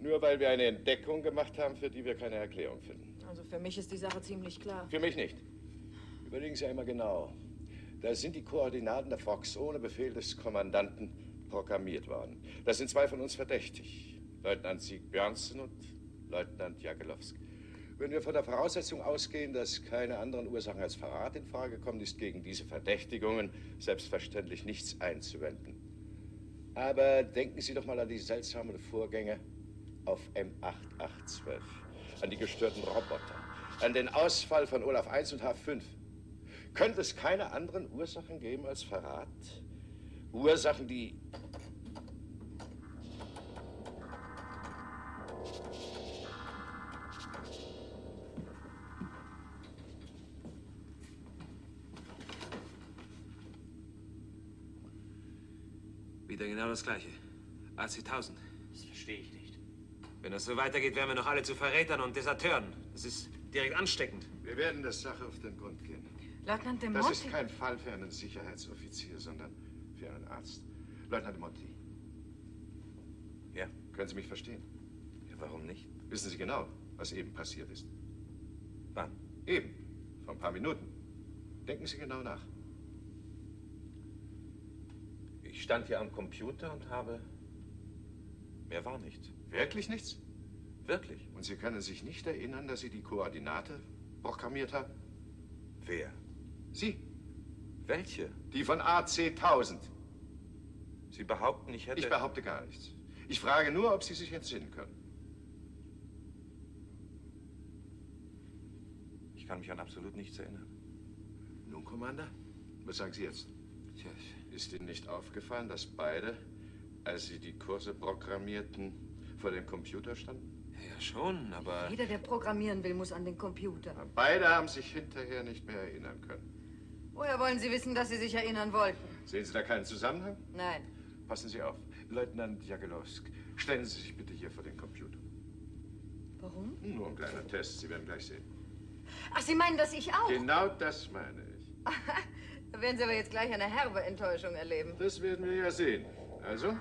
Nur weil wir eine Entdeckung gemacht haben, für die wir keine Erklärung finden. Also für mich ist die Sache ziemlich klar. Für mich nicht. Überlegen Sie einmal genau. Da sind die Koordinaten der Fox ohne Befehl des Kommandanten programmiert worden. Da sind zwei von uns verdächtig. Leutnant Sieg Björnsen und Leutnant Jagelowski. Wenn wir von der Voraussetzung ausgehen, dass keine anderen Ursachen als Verrat in Frage kommen, ist gegen diese Verdächtigungen selbstverständlich nichts einzuwenden. Aber denken Sie doch mal an die seltsamen Vorgänge auf M8812, an die gestörten Roboter, an den Ausfall von Olaf 1 und H5. Könnte es keine anderen Ursachen geben als Verrat? Ursachen, die... Wieder genau das Gleiche. AC-1000. Das verstehe ich nicht. Wenn das so weitergeht, werden wir noch alle zu Verrätern und Deserteuren. Das ist direkt ansteckend. Wir werden der Sache auf den Grund gehen. Leutnant de Das Monti. ist kein Fall für einen Sicherheitsoffizier, sondern für einen Arzt. Leutnant de Monti. Ja? Können Sie mich verstehen? Ja, warum nicht? Wissen Sie genau, was eben passiert ist? Wann? Eben. Vor ein paar Minuten. Denken Sie genau nach. Ich stand hier am Computer und habe... Mehr war nicht. Wirklich nichts? Wirklich? Und Sie können sich nicht erinnern, dass Sie die Koordinate programmiert haben? Wer? Sie. Welche? Die von AC-1000. Sie behaupten, ich hätte... Ich behaupte gar nichts. Ich frage nur, ob Sie sich entsinnen können. Ich kann mich an absolut nichts erinnern. Nun, Commander, was sagen Sie jetzt? Tja, ist Ihnen nicht aufgefallen, dass beide, als Sie die Kurse programmierten, vor dem Computer standen? Ja, schon, aber... Jeder, der programmieren will, muss an den Computer. Beide haben sich hinterher nicht mehr erinnern können. Woher wollen Sie wissen, dass Sie sich erinnern wollten? Sehen Sie da keinen Zusammenhang? Nein. Passen Sie auf. Leutnant Jagelowski, stellen Sie sich bitte hier vor den Computer. Warum? Nur ein kleiner Test, Sie werden gleich sehen. Ach, Sie meinen, dass ich auch? Genau das meine ich. Da werden Sie aber jetzt gleich eine herbe Enttäuschung erleben. Das werden wir ja sehen. Also?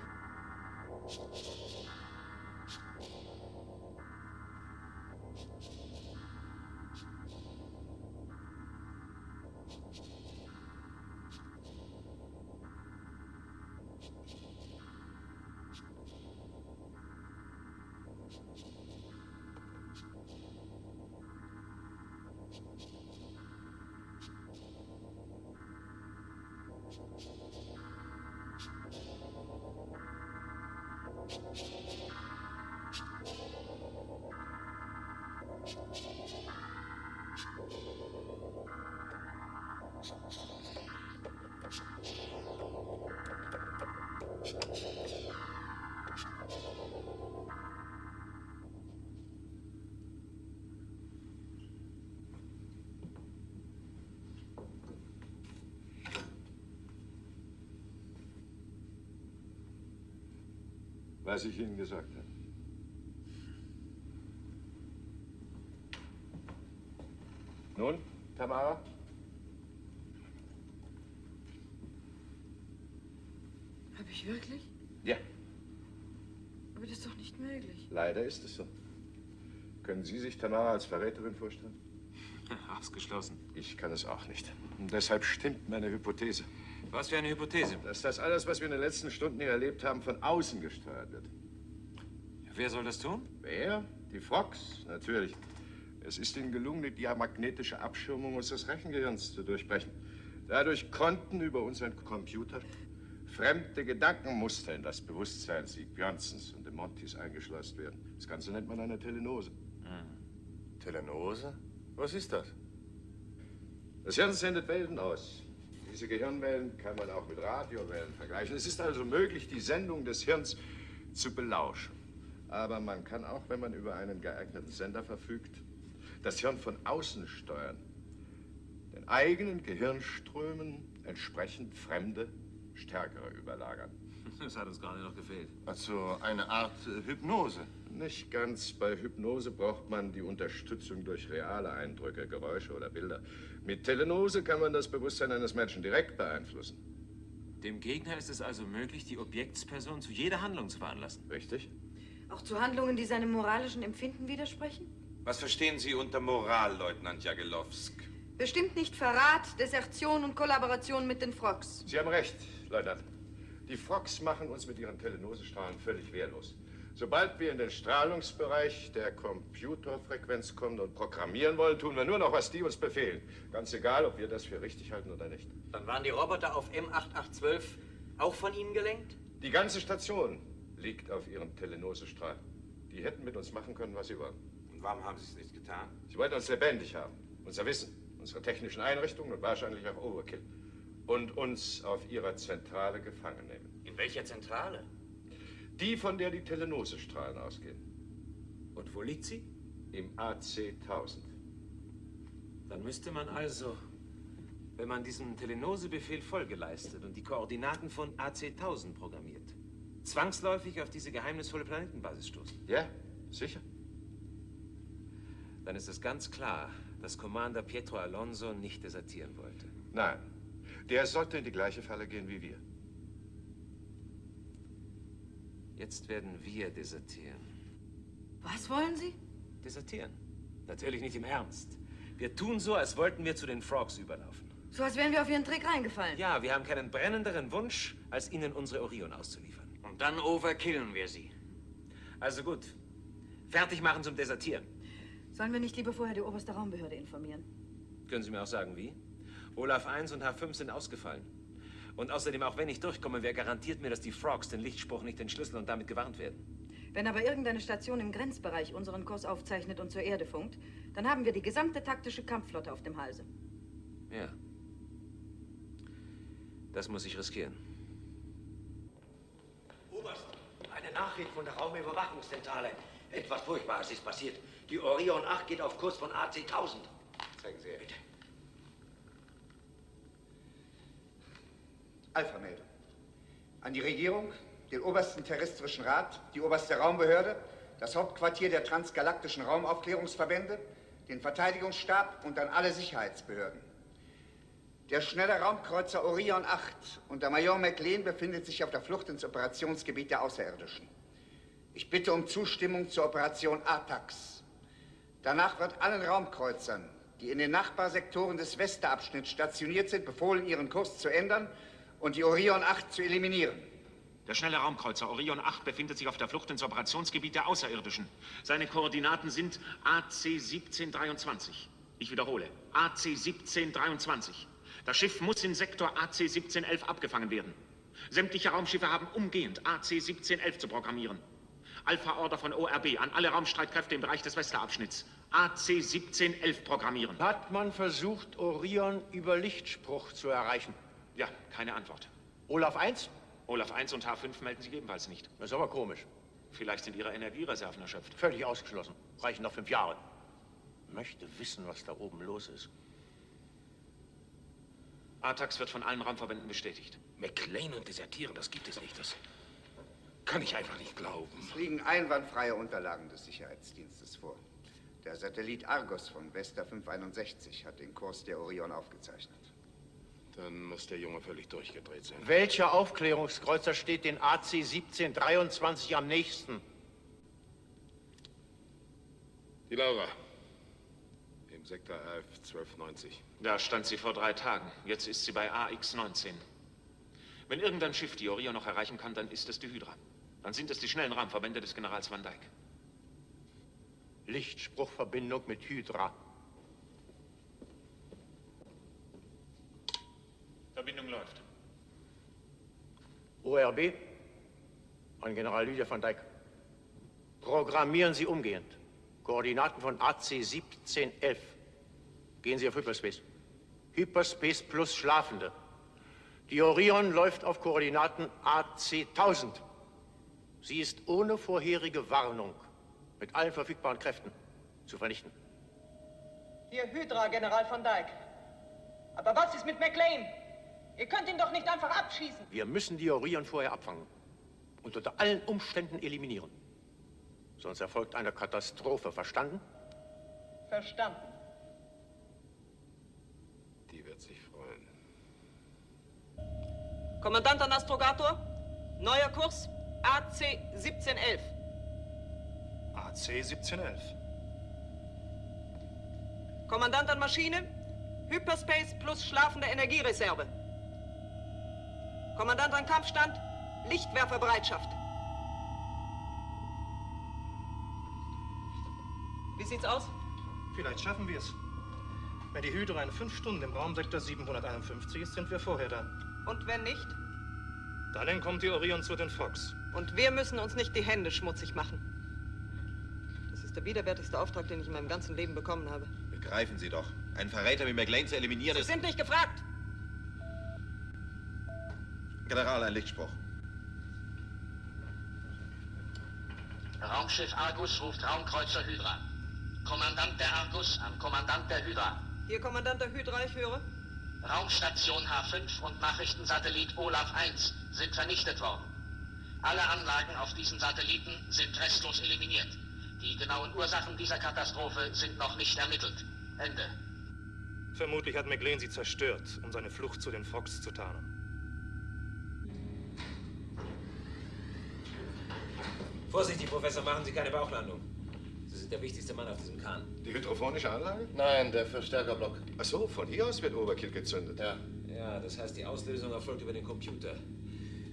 Was ich Ihnen gesagt habe. Nun, Tamara? Habe ich wirklich? Ja, Aber das ist doch nicht möglich. leider ist es so. Können Sie sich Tamara als Verräterin vorstellen? Ausgeschlossen. Ich kann es auch nicht. Und deshalb stimmt meine Hypothese. Was für eine Hypothese? Dass das alles, was wir in den letzten Stunden hier erlebt haben, von außen gesteuert wird. Wer soll das tun? Wer? Die Fox, natürlich. Es ist ihnen gelungen, die diamagnetische Abschirmung unseres Rechengehirns zu durchbrechen. Dadurch konnten über unseren Computer fremde Gedankenmuster in das Bewusstsein Sigbjörnsens und de Montis eingeschleust werden. Das Ganze nennt man eine Telenose. Telenose? Was ist das? Das Hirn sendet Wellen aus. Diese Gehirnwellen kann man auch mit Radiowellen vergleichen. Es ist also möglich, die Sendung des Hirns zu belauschen. Aber man kann auch, wenn man über einen geeigneten Sender verfügt, das Hirn von außen steuern. Den eigenen Gehirnströmen entsprechend fremde, stärkere überlagern. Das hat uns gerade noch gefehlt. Also eine Art Hypnose. Nicht ganz. Bei Hypnose braucht man die Unterstützung durch reale Eindrücke, Geräusche oder Bilder. Mit Telenose kann man das Bewusstsein eines Menschen direkt beeinflussen. Dem Gegner ist es also möglich, die Objektsperson zu jeder Handlung zu veranlassen. Richtig. Auch zu Handlungen, die seinem moralischen Empfinden widersprechen? Was verstehen Sie unter Moral, Leutnant Jagelowsk? Bestimmt nicht Verrat, Desertion und Kollaboration mit den Frogs. Sie haben recht, Leutnant. Die Frogs machen uns mit ihren Telenosestrahlen völlig wehrlos. Sobald wir in den Strahlungsbereich der Computerfrequenz kommen und programmieren wollen, tun wir nur noch, was die uns befehlen. Ganz egal, ob wir das für richtig halten oder nicht. Dann waren die Roboter auf M8812 auch von Ihnen gelenkt? Die ganze Station liegt auf ihren Telenosestrahl. Die hätten mit uns machen können, was sie wollen. Und warum haben Sie es nicht getan? Sie wollten uns lebendig haben. Unser Wissen, unsere technischen Einrichtungen und wahrscheinlich auch Overkill. Und uns auf ihrer Zentrale gefangen nehmen. In welcher Zentrale? Die, von der die Telenosestrahlen ausgehen. Und wo liegt sie? Im AC 1000. Dann müsste man also, wenn man diesem Telenosebefehl Folge leistet und die Koordinaten von AC 1000 programmiert, zwangsläufig auf diese geheimnisvolle Planetenbasis stoßen. Ja, sicher. Dann ist es ganz klar, dass Commander Pietro Alonso nicht desertieren wollte. Nein, der sollte in die gleiche Falle gehen wie wir. Jetzt werden wir desertieren. Was wollen Sie? Desertieren. Natürlich nicht im Ernst. Wir tun so, als wollten wir zu den Frogs überlaufen. So, als wären wir auf Ihren Trick reingefallen. Ja, wir haben keinen brennenderen Wunsch, als Ihnen unsere Orion auszuliefern. Und dann overkillen wir sie. Also gut. Fertig machen zum Desertieren. Sollen wir nicht lieber vorher die oberste Raumbehörde informieren? Können Sie mir auch sagen, wie? Olaf 1 und H5 sind ausgefallen. Und außerdem, auch wenn ich durchkomme, wer garantiert mir, dass die Frogs den Lichtspruch nicht entschlüsseln und damit gewarnt werden? Wenn aber irgendeine Station im Grenzbereich unseren Kurs aufzeichnet und zur Erde funkt, dann haben wir die gesamte taktische Kampfflotte auf dem Halse. Ja. Das muss ich riskieren. Oberst, eine Nachricht von der Raumüberwachungszentrale. Etwas Furchtbares ist passiert. Die Orion 8 geht auf Kurs von AC 1000. Zeigen Sie her. Bitte. Alpha-Meldung. An die Regierung, den obersten terrestrischen Rat, die oberste Raumbehörde, das Hauptquartier der transgalaktischen Raumaufklärungsverbände, den Verteidigungsstab und an alle Sicherheitsbehörden. Der schnelle Raumkreuzer Orion 8 unter Major McLean befindet sich auf der Flucht ins Operationsgebiet der Außerirdischen. Ich bitte um Zustimmung zur Operation ATAX. Danach wird allen Raumkreuzern, die in den Nachbarsektoren des Westerabschnitts stationiert sind, befohlen, ihren Kurs zu ändern und die Orion 8 zu eliminieren. Der schnelle Raumkreuzer Orion 8 befindet sich auf der Flucht ins Operationsgebiet der Außerirdischen. Seine Koordinaten sind AC 1723. Ich wiederhole, AC 1723. Das Schiff muss in Sektor AC 1711 abgefangen werden. Sämtliche Raumschiffe haben umgehend AC 1711 zu programmieren. Alpha-Order von ORB an alle Raumstreitkräfte im Bereich des Westerabschnitts. AC 1711 programmieren. Hat man versucht, Orion über Lichtspruch zu erreichen? Ja, keine Antwort. Olaf 1? Olaf 1 und H5 melden sich ebenfalls nicht. Das ist aber komisch. Vielleicht sind ihre Energiereserven erschöpft. Völlig ausgeschlossen. Reichen noch 5 Jahre. Möchte wissen, was da oben los ist. ATAX wird von allen Raumverbänden bestätigt. McLean und desertieren, das gibt es nicht. Das kann ich einfach nicht glauben. Es liegen einwandfreie Unterlagen des Sicherheitsdienstes vor. Der Satellit Argos von Vesta 561 hat den Kurs der Orion aufgezeichnet. Dann muss der Junge völlig durchgedreht sein. Welcher Aufklärungskreuzer steht den AC 1723 am nächsten? Die Laura. Im Sektor AF 1290. Da stand sie vor 3 Tagen. Jetzt ist sie bei AX-19. Wenn irgendein Schiff die Orion noch erreichen kann, dann ist es die Hydra. Dann sind es die schnellen Raumverbände des Generals Van Dyke. Lichtspruchverbindung mit Hydra. Verbindung läuft. ORB an General Lydia van Dijk. Programmieren Sie umgehend. Koordinaten von AC 1711. Gehen Sie auf Hyperspace. Hyperspace plus Schlafende. Die Orion läuft auf Koordinaten AC 1000. Sie ist ohne vorherige Warnung mit allen verfügbaren Kräften zu vernichten. Hier Hydra, General van Dijk. Aber was ist mit McLean? Ihr könnt ihn doch nicht einfach abschießen. Wir müssen die Orion vorher abfangen und unter allen Umständen eliminieren. Sonst erfolgt eine Katastrophe. Verstanden? Verstanden. Die wird sich freuen. Kommandant an Astrogator, neuer Kurs AC 1711. AC 1711. Kommandant an Maschine, Hyperspace plus schlafende Energiereserve. Kommandant an Kampfstand, Lichtwerferbereitschaft. Wie sieht's aus? Vielleicht schaffen wir es. Wenn die Hydra in 5 Stunden im Raumsektor 751 ist, sind wir vorher da. Und wenn nicht? Dann entkommt die Orion zu den Fox. Und wir müssen uns nicht die Hände schmutzig machen. Das ist der widerwärtigste Auftrag, den ich in meinem ganzen Leben bekommen habe. Begreifen Sie doch. Einen Verräter wie McLean zu eliminieren Sie ist... sind nicht gefragt! General, ein Lichtspruch. Raumschiff Argus ruft Raumkreuzer Hydra. Kommandant der Argus an Kommandant der Hydra. Hier, Kommandant der Hydra, ich höre. Raumstation H5 und Nachrichtensatellit Olaf 1 sind vernichtet worden. Alle Anlagen auf diesen Satelliten sind restlos eliminiert. Die genauen Ursachen dieser Katastrophe sind noch nicht ermittelt. Ende. Vermutlich hat McLean sie zerstört, um seine Flucht zu den Fox zu tarnen. Vorsichtig, Professor, machen Sie keine Bauchlandung. Sie sind der wichtigste Mann auf diesem Kahn. Die hydrophonische Anlage? Nein, der Verstärkerblock. Ach so, von hier aus wird Overkill gezündet. Ja. Ja, das heißt, die Auslösung erfolgt über den Computer.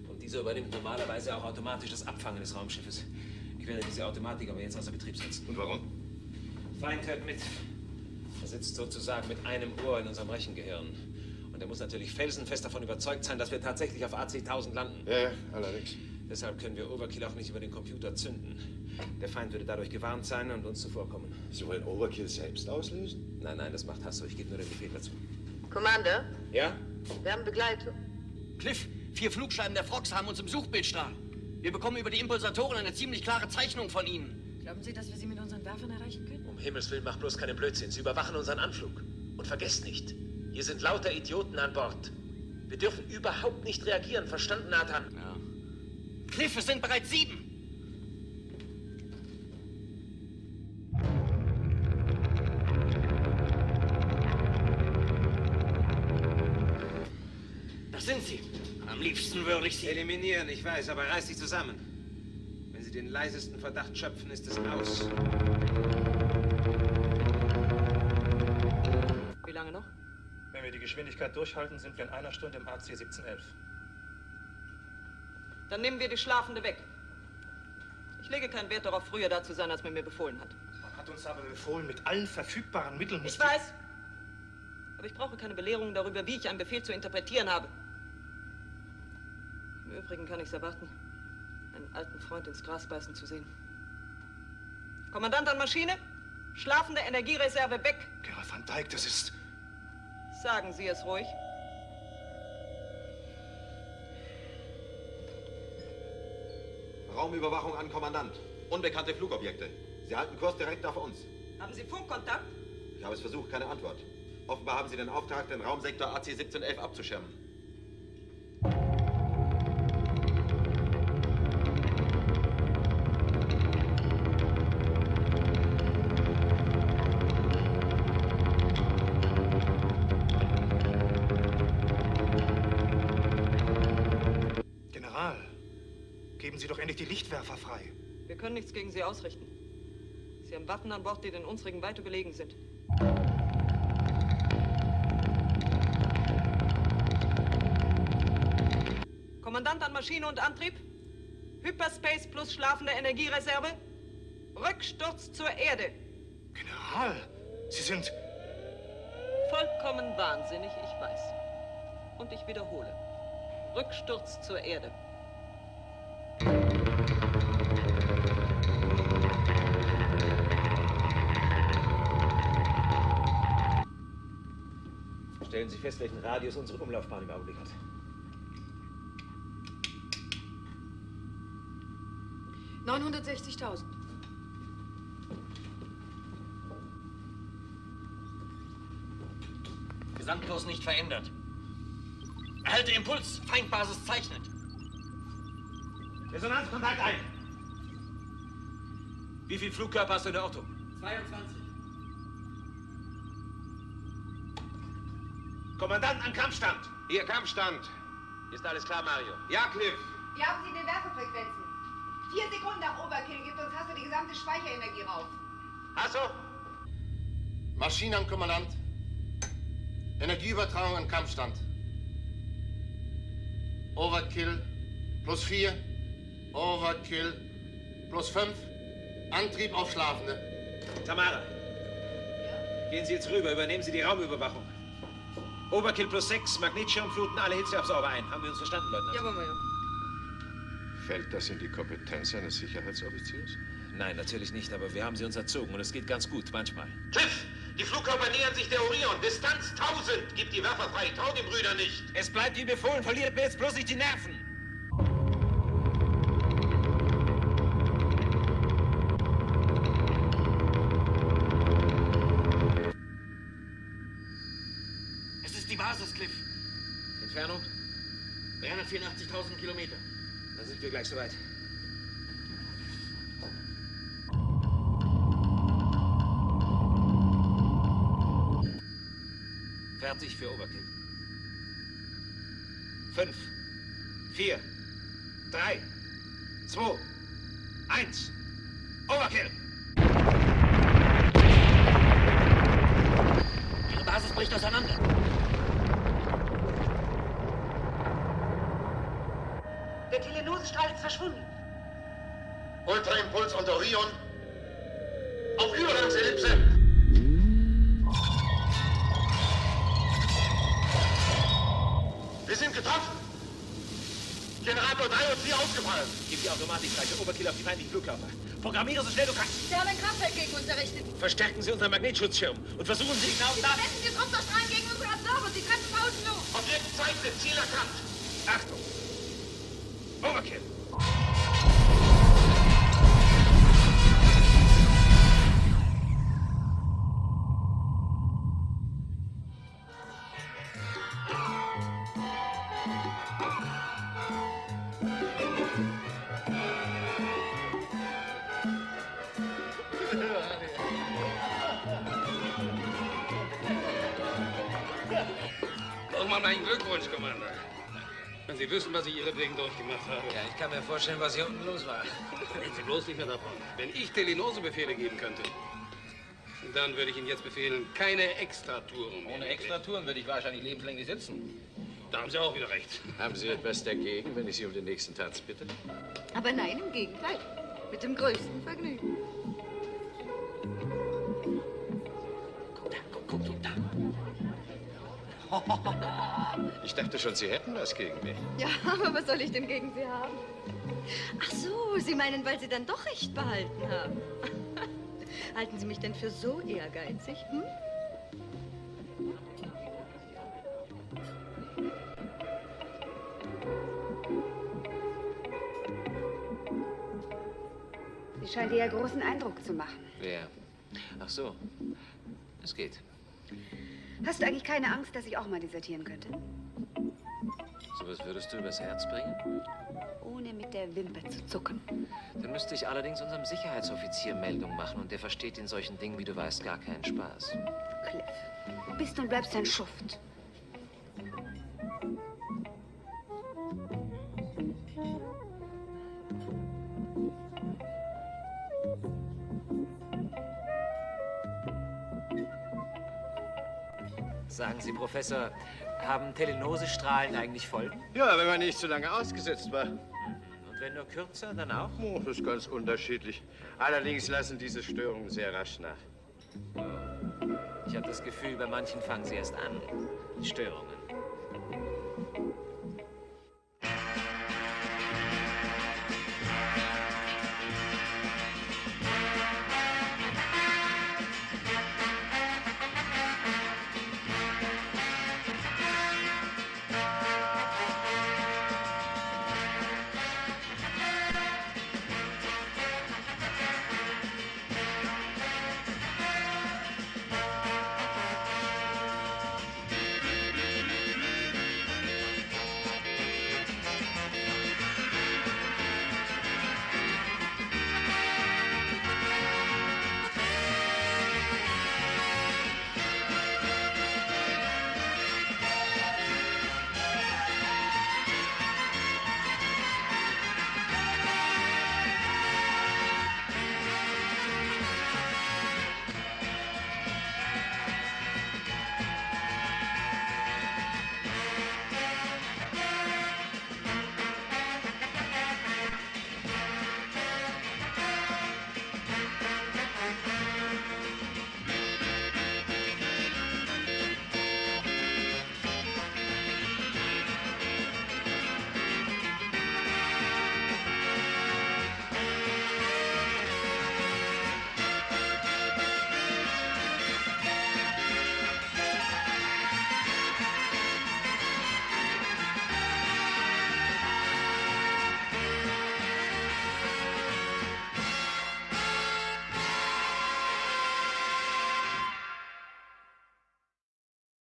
Und dieser übernimmt normalerweise auch automatisch das Abfangen des Raumschiffes. Ich werde diese Automatik aber jetzt außer Betrieb setzen. Und warum? Feind hört mit. Er sitzt sozusagen mit einem Ohr in unserem Rechengehirn. Und er muss natürlich felsenfest davon überzeugt sein, dass wir tatsächlich auf AC 1000 landen. Ja, allerdings. Deshalb können wir Overkill auch nicht über den Computer zünden. Der Feind würde dadurch gewarnt sein und uns zuvorkommen. Sie wollen Overkill selbst auslösen? Nein, nein, das macht Hasso. Ich gebe nur den Befehl dazu. Commander, Ja? wir haben Begleitung. Cliff, 4 Flugscheiben der Fox haben uns im Suchbildstrahl. Wir bekommen über die Impulsatoren eine ziemlich klare Zeichnung von ihnen. Glauben Sie, dass wir sie mit unseren Werfern erreichen können? Um Himmels Willen, macht bloß keinen Blödsinn. Sie überwachen unseren Anflug. Und vergesst nicht, hier sind lauter Idioten an Bord. Wir dürfen überhaupt nicht reagieren. Verstanden, Nathan? Ja. Cliff, es sind bereits 7. Das sind sie. Am liebsten würde ich sie... Eliminieren, ich weiß, aber reiß dich zusammen. Wenn Sie den leisesten Verdacht schöpfen, ist es aus. Wie lange noch? Wenn wir die Geschwindigkeit durchhalten, sind wir in 1 Stunde im AC 1711. Dann nehmen wir die Schlafende weg. Ich lege keinen Wert darauf, früher da zu sein, als man mir befohlen hat. Man hat uns aber befohlen, mit allen verfügbaren Mitteln... Ich weiß. Aber ich brauche keine Belehrungen darüber, wie ich einen Befehl zu interpretieren habe. Im Übrigen kann ich es erwarten, einen alten Freund ins Gras beißen zu sehen. Kommandant an Maschine, schlafende Energiereserve weg. General van Dijk, das ist... Sagen Sie es ruhig. Raumüberwachung an Kommandant. Unbekannte Flugobjekte. Sie halten Kurs direkt auf uns. Haben Sie Funkkontakt? Ich habe es versucht, keine Antwort. Offenbar haben Sie den Auftrag, den Raumsektor AC 1711 abzuschirmen. General, geben Sie doch endlich die Lichtwerfer frei. Wir können nichts gegen Sie ausrichten. Sie haben Waffen an Bord, die den unsrigen weit überlegen sind. Kommandant an Maschine und Antrieb. Hyperspace plus schlafende Energiereserve. Rücksturz zur Erde. General, Sie sind... Vollkommen wahnsinnig, ich weiß. Und ich wiederhole. Rücksturz zur Erde. Stellen Sie fest, welchen Radius unsere Umlaufbahn im Augenblick hat. $960.000. Gesamtkurs nicht verändert. Erhalte Impuls. Feindbasis zeichnet. Resonanzkontakt ein. Wie viel Flugkörper hast du in der Ortung? 22. Kommandant an Kampfstand. Hier, Kampfstand. Ist alles klar, Mario? Ja, Cliff. Wie haben Sie den Werfefrequenzen? 4 Sekunden nach Overkill gibt uns Hasso die gesamte Speicherenergie raus. Hasso? Maschinen an Kommandant. Energieübertragung an Kampfstand. Overkill +4. Overkill +5. Antrieb auf Schlafende. Tamara. Gehen Sie jetzt rüber, übernehmen Sie die Raumüberwachung. Overkill +6, Magnetschirmfluten, alle Hitzeabsorber ein. Haben wir uns verstanden, Leutnant? Ja, Major. Fällt das in die Kompetenz eines Sicherheitsoffiziers? Nein, natürlich nicht, aber wir haben sie uns erzogen und es geht ganz gut, manchmal. Cliff, die Flugkörper nähern sich der Orion. Distanz 1000. Gib die Werfer frei. Trau dem Brüder nicht. Es bleibt wie befohlen. Verliert mir jetzt bloß nicht die Nerven. Es ist die Basis, Cliff. Entfernung? 384.000 Kilometer. Dann sind wir gleich soweit. Fertig für Overkill. 5, 4, 3, 2, 1. Overkill! Ihre Basis bricht auseinander. Der Telenosestrahl ist verschwunden. Ultraimpuls und Orion. Auf Übergangsellipse. Wir sind getroffen. Generator 3 und 4 ausgefallen. Gib die Automatikreiche Overkill auf die feindlichen Flugkörper. Programmiere so schnell du kannst. Sie haben ein Kraftfeld gegen uns errichtet. Verstärken Sie unseren Magnetschutzschirm und versuchen Sie genau Sie das. verwenden Disruptorstrahlen gegen unsere Absorber. Sie treffen außen los. Objekt Zeit, Ziel erkannt. Achtung! Overkill! Nochmal meinen Glückwunsch, Commander. Wenn Sie wüssten, was ich Ihretwegen durchgemacht habe. Ja, ich kann mir vorstellen, was hier unten los war. Reden Sie bloß nicht mehr davon. Wenn ich Telenosebefehle geben könnte, dann würde ich Ihnen jetzt befehlen, keine Extratouren. Ohne Extratouren würde ich wahrscheinlich lebenslänglich sitzen. Da haben Sie auch wieder recht. Haben Sie etwas dagegen, wenn ich Sie um den nächsten Tanz bitte? Aber nein, im Gegenteil. Mit dem größten Vergnügen. Guck da. Ich dachte schon, Sie hätten was gegen mich. Ja, aber was soll ich denn gegen Sie haben? Ach so, Sie meinen, weil Sie dann doch recht behalten haben. Halten Sie mich denn für so ehrgeizig? Hm? Sie scheint dir ja großen Eindruck zu machen. Wer? Ach so. Es geht. Hast du eigentlich keine Angst, dass ich auch mal desertieren könnte? So was würdest du übers Herz bringen? Ohne mit der Wimper zu zucken. Dann müsste ich allerdings unserem Sicherheitsoffizier Meldung machen und der versteht in solchen Dingen, wie du weißt, gar keinen Spaß. Cliff, du bist und bleibst ein Schuft. Sagen Sie, Professor, haben Telenosestrahlen eigentlich Folgen? Ja, wenn man nicht so lange ausgesetzt war. Und wenn nur kürzer, dann auch? Oh, das ist ganz unterschiedlich. Allerdings lassen diese Störungen sehr rasch nach. Ich habe das Gefühl, bei manchen fangen sie erst an. Die Störungen.